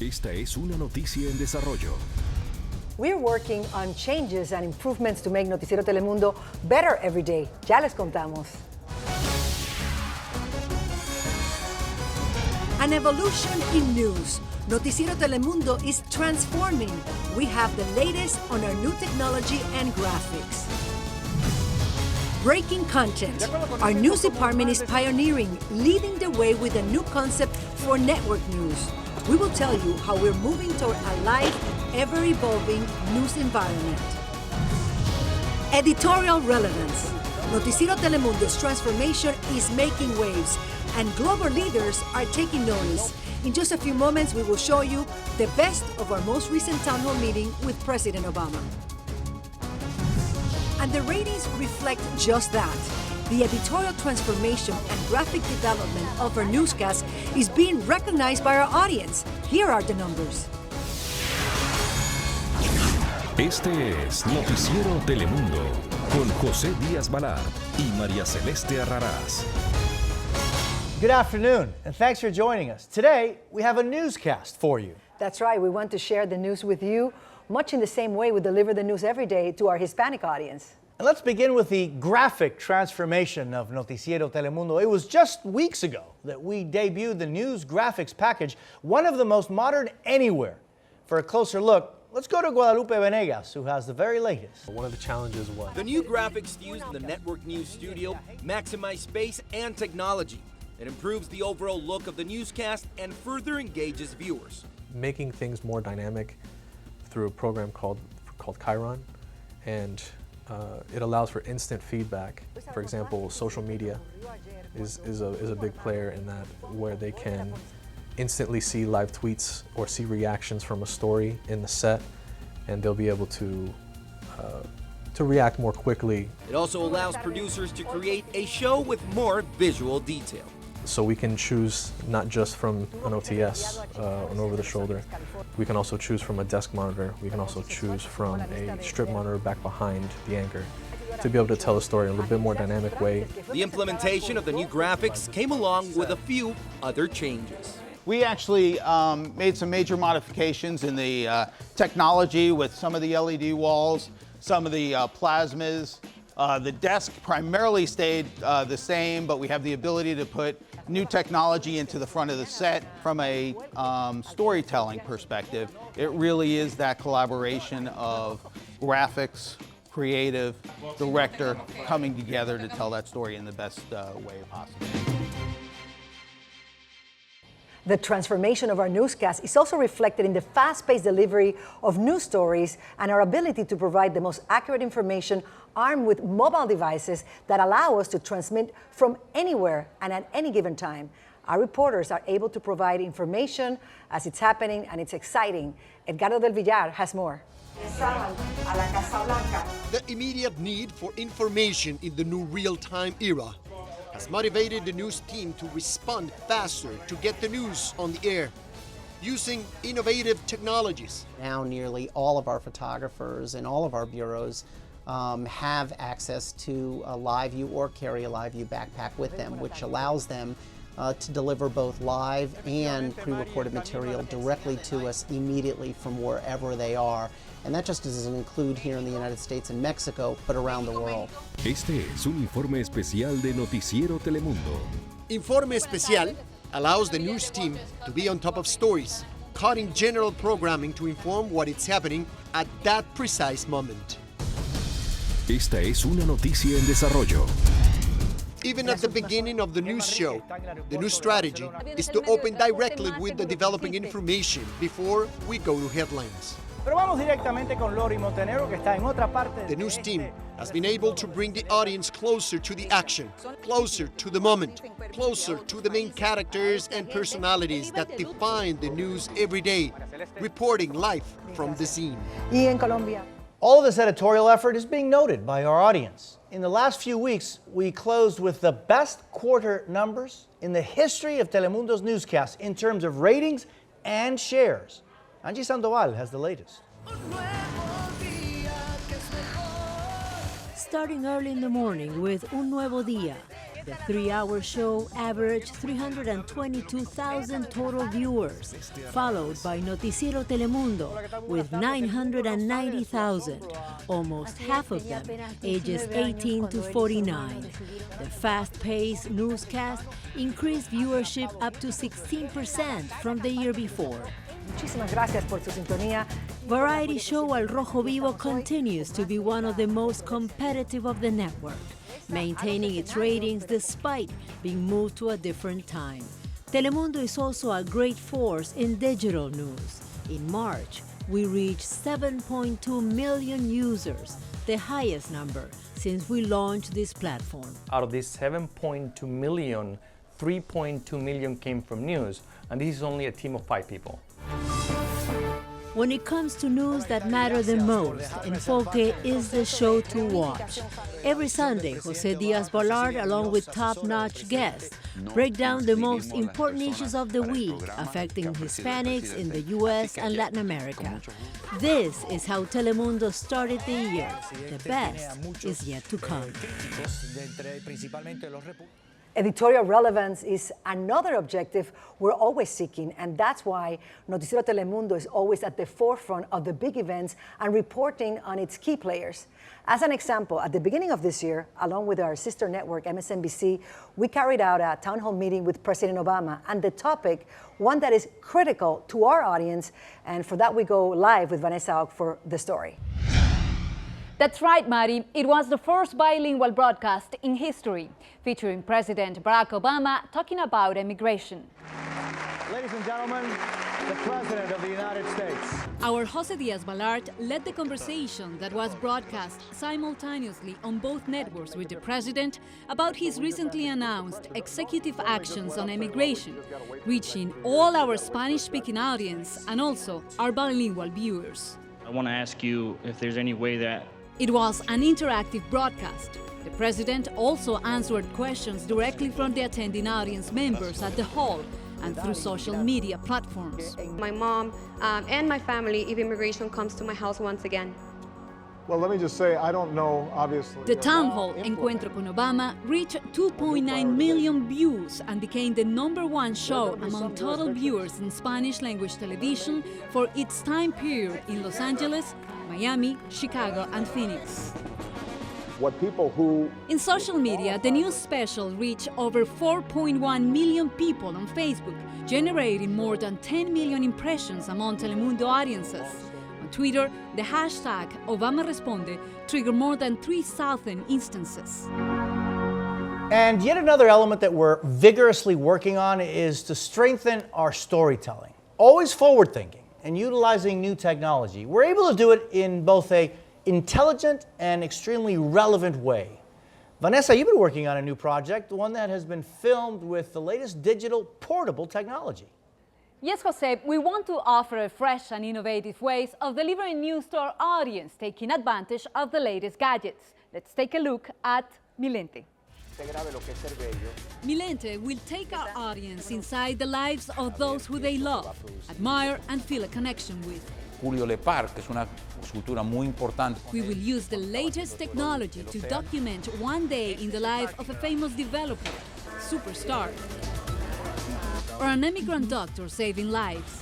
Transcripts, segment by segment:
Esta es una noticia en desarrollo. We're working on changes and improvements to make Noticiero Telemundo better every day. Ya les contamos. An evolution in news. Noticiero Telemundo is transforming. We have the latest on our new technology and graphics. Breaking content. Our news department is pioneering, leading the way with a new concept for network news. We will tell you how we're moving toward a live, ever-evolving news environment. Editorial relevance. Noticiero Telemundo's transformation is making waves, and global leaders are taking notice. In just a few moments, we will show you the best of our most recent town hall meeting with President Obama. And the ratings reflect just that. The editorial transformation and graphic development of our newscast is being recognized by our audience. Here are the numbers. Este es Noticiero Telemundo con José Díaz Balar y María Celeste Arrarás. Good afternoon, and thanks for joining us. Today, we have a newscast for you. That's right. We want to share the news with you, much in the same way we deliver the news every day to our Hispanic audience. And let's begin with the graphic transformation of Noticiero Telemundo. It was just weeks ago that we debuted the news graphics package, one of the most modern anywhere. For a closer look, let's go to Guadalupe Venegas, who has the very latest. One of the challenges was the new graphics used in the network news studio maximize space and technology. It improves the overall look of the newscast and further engages viewers. making things more dynamic through a program called Chiron, and it allows for instant feedback. For example, social media is a big player in that, where they can instantly see live tweets or see reactions from a story in the set, and they'll be able to react more quickly. It also allows producers to create a show with more visual detail. So we can choose not just from an OTS, an over-the-shoulder. We can also choose from a desk monitor. We can also choose from a strip monitor back behind the anchor to be able to tell a story in a little bit more dynamic way. The implementation of the new graphics came along with a few other changes. We actually made some major modifications in the technology with some of the LED walls, some of the plasmas. The desk primarily stayed the same, but we have the ability to put new technology into the front of the set. From a storytelling perspective, it really is that collaboration of graphics, creative, director coming together to tell that story in the best way possible. The transformation of our newscast is also reflected in the fast-paced delivery of news stories and our ability to provide the most accurate information armed with mobile devices that allow us to transmit from anywhere and at any given time. Our reporters are able to provide information as it's happening, and it's exciting. Edgardo del Villar has more. The immediate need for information in the new real-time era has motivated the news team to respond faster to get the news on the air, using innovative technologies. Now nearly all of our photographers and all of our bureaus have access to a live view or carry a live view backpack with them, which allows them to deliver both live and pre-recorded material directly to us immediately from wherever they are. And that just doesn't include here in the United States and Mexico, but around the world. Este es un informe especial de Noticiero Telemundo. Informe Especial allows the news team to be on top of stories, cutting general programming to inform what is happening at that precise moment. Esta es una noticia en desarrollo. Even at the beginning of the news show, the news strategy is to open directly with the developing information before we go to headlines. Pero vamos directamente con Lori Montenegro, que está en otra parte. The news team has been able to bring the audience closer to the action, closer to the moment, closer to the main characters and personalities that define the news every day, reporting live from the scene. Y en Colombia. All of this editorial effort is being noted by our audience. In the last few weeks, we closed with the best quarter numbers in the history of Telemundo's newscast in terms of ratings and shares. Angie Sandoval has the latest. Starting early in the morning with Un Nuevo Día. The 3-hour show averaged 322,000 total viewers, followed by Noticiero Telemundo with 990,000, almost half of them ages 18 to 49. The fast-paced newscast increased viewership up to 16% from the year before. Muchísimas gracias por su sintonía. Variety show Al Rojo Vivo continues to be one of the most competitive of the network, maintaining its ratings despite being moved to a different time. Telemundo is also a great force in digital news. In March, we reached 7.2 million users, the highest number since we launched this platform. Out of these 7.2 million, 3.2 million came from news, and this is only a team of 5 people. When it comes to news that matter the most, Enfoque is the show to watch. Every Sunday, José Díaz Ballard, along with top-notch guests, break down the most important issues of the week affecting Hispanics in the U.S. and Latin America. This is how Telemundo started the year. The best is yet to come. Editorial relevance is another objective we're always seeking, and that's why Noticiero Telemundo is always at the forefront of the big events and reporting on its key players. As an example, at the beginning of this year, along with our sister network, MSNBC, we carried out a town hall meeting with President Obama, and the topic, one that is critical to our audience, and for that we go live with Vanessa Auk for the story. That's right, Mari. It was the first bilingual broadcast in history, featuring President Barack Obama talking about immigration. Ladies and gentlemen, the President of the United States. Our José Díaz Ballard led the conversation that was broadcast simultaneously on both networks with the President about his recently announced executive actions on immigration, reaching all our Spanish-speaking audience and also our bilingual viewers. I want to ask you if there's any way that it was an interactive broadcast. The President also answered questions directly from the attending audience members at the hall and through social media platforms. My mom and my family if immigration comes to my house once again. Well, let me just say, I don't know, obviously. The town hall, Encuentro con Obama, reached 2.9 million views and became the #1 show among total viewers in Spanish-language television for its time period in Los Angeles, Miami, Chicago, and Phoenix. What people who... In social media, the news special reached over 4.1 million people on Facebook, generating more than 10 million impressions among Telemundo audiences. On Twitter, the hashtag Obama Responde triggered more than 3,000 instances. And yet another element that we're vigorously working on is to strengthen our storytelling. Always forward-thinking and utilizing new technology. We're able to do it in both an intelligent and extremely relevant way. Vanessa, you've been working on a new project, one that has been filmed with the latest digital portable technology. Yes, Jose, we want to offer fresh and innovative ways of delivering news to our audience, taking advantage of the latest gadgets. Let's take a look at Milente. Milente will take our audience inside the lives of those who they love, admire, and feel a connection with. Julio Lepar, que es una escultura muy importante. We will use the latest technology to document one day in the life of a famous developer, superstar, or an immigrant doctor saving lives.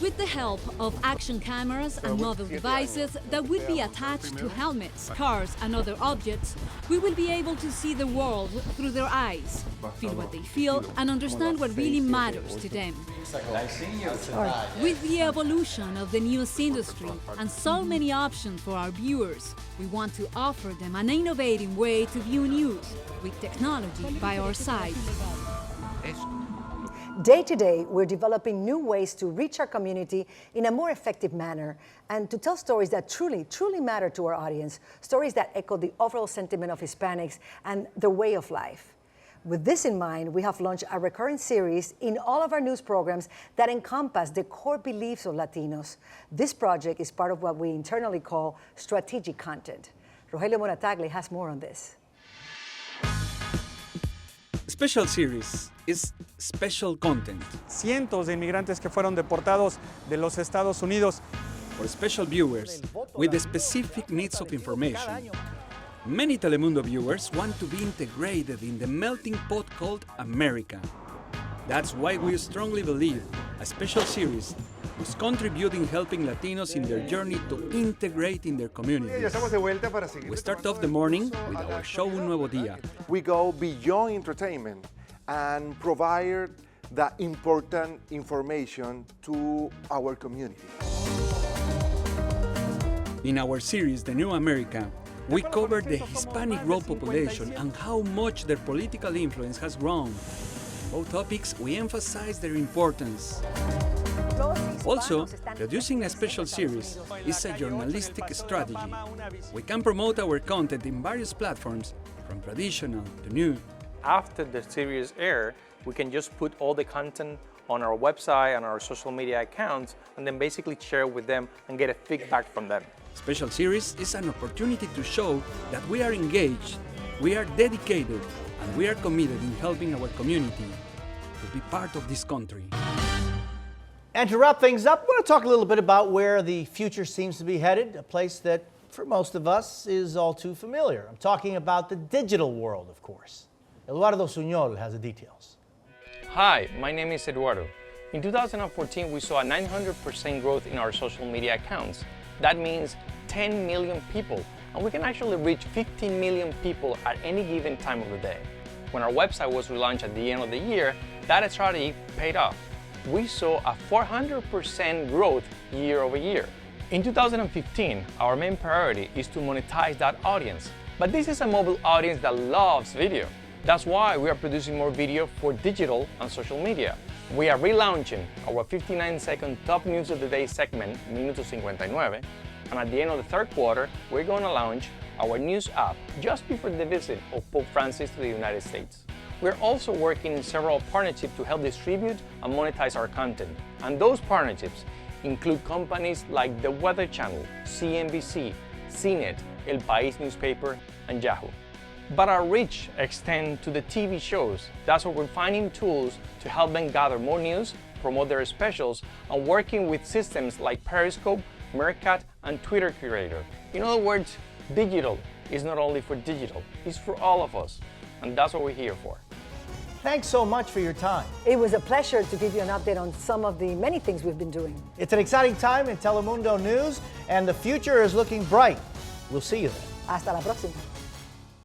With the help of action cameras and mobile devices that will be attached to helmets, cars, and other objects, we will be able to see the world through their eyes, feel what they feel, and understand what really matters to them. With the evolution of the news industry and so many options for our viewers, we want to offer them an innovative way to view news with technology by our side. Day to day, we're developing new ways to reach our community in a more effective manner and to tell stories that truly, truly matter to our audience, stories that echo the overall sentiment of Hispanics and their way of life. With this in mind, we have launched a recurring series in all of our news programs that encompass the core beliefs of Latinos. This project is part of what we internally call strategic content. Rogelio Moratagli has more on this. Special Series is special content. Cientos de inmigrantes que fueron deportados de los Estados Unidos. For special viewers with the specific needs of information. Many Telemundo viewers want to be integrated in the melting pot called America. That's why we strongly believe a special series must contribute in helping Latinos in their journey to integrate in their communities. We start off the morning with our show Un Nuevo Día. We go beyond entertainment and provide the important information to our community. In our series, The New America, we cover the Hispanic world population and how much their political influence has grown. In both topics, we emphasize their importance. Also, producing a special series is a journalistic strategy. We can promote our content in various platforms, from traditional to new. After the series air, we can just put all the content on our website and our social media accounts and then basically share with them and get a feedback from them. Special series is an opportunity to show that we are engaged, we are dedicated, and we are committed in helping our community to be part of this country. And to wrap things up, we're going to talk a little bit about where the future seems to be headed, a place that for most of us is all too familiar. I'm talking about the digital world, of course. Eduardo Suñol has the details. Hi, my name is Eduardo. In 2014, we saw a 900% growth in our social media accounts. That means 10 million people, and we can actually reach 15 million people at any given time of the day. When our website was relaunched at the end of the year, that strategy paid off. We saw a 400% growth year over year. In 2015, our main priority is to monetize that audience. But this is a mobile audience that loves video. That's why we are producing more video for digital and social media. We are relaunching our 59-second Top News of the Day segment, Minuto 59, and at the end of the third quarter, we're going to launch our news app just before the visit of Pope Francis to the United States. We're also working in several partnerships to help distribute and monetize our content. And those partnerships include companies like the Weather Channel, CNBC, CNET, El País newspaper, and Yahoo. But our reach extends to the TV shows. That's why we're finding tools to help them gather more news, promote their specials, and working with systems like Periscope, Meerkat, and Twitter Curator. In other words, digital is not only for digital, it's for all of us. And that's what we're here for. Thanks so much for your time. It was a pleasure to give you an update on some of the many things we've been doing. It's an exciting time in Telemundo News, and the future is looking bright. We'll see you then. Hasta la próxima.